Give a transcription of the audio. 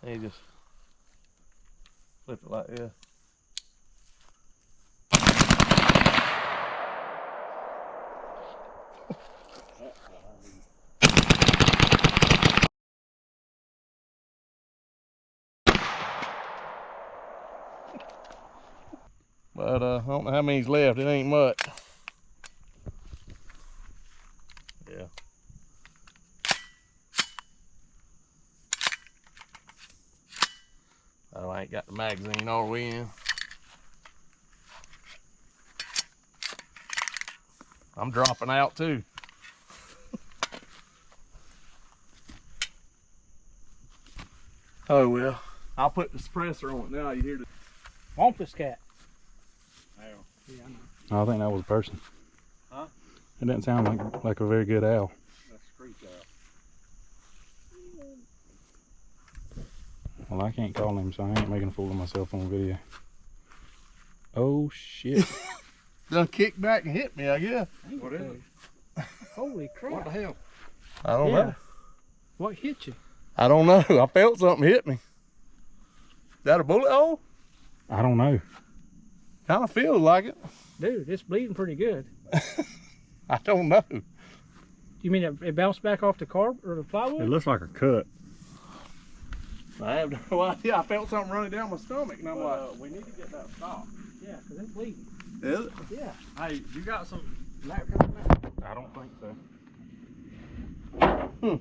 And you just flip it like this. But I don't know how many's left. It ain't much. Yeah. Oh, I ain't got the magazine all the way in. I'm dropping out too. Oh well. I'll put the suppressor on it now. You hear the Want this cat? Owl. Yeah, I know. I think that was a person. Huh? It didn't sound like a very good owl. That's a screech owl. Well, I can't call him, so I ain't making a fool of myself on video. Oh shit. done kicked back and hit me, I guess. What is it? Holy crap. What the hell? I don't know. What hit you? I don't know. I felt something hit me. Is that a bullet hole? I don't know. Kind of feels like it. Dude, it's bleeding pretty good. I don't know. You mean it bounced back off the car or the plywood? It looks like a cut. I have no idea. I felt something running down my stomach, and I'm like, we need to get that stopped. Yeah, because it's bleeding. is it? Yeah. Hey, you got some napkins in there? I don't think so. Hmm.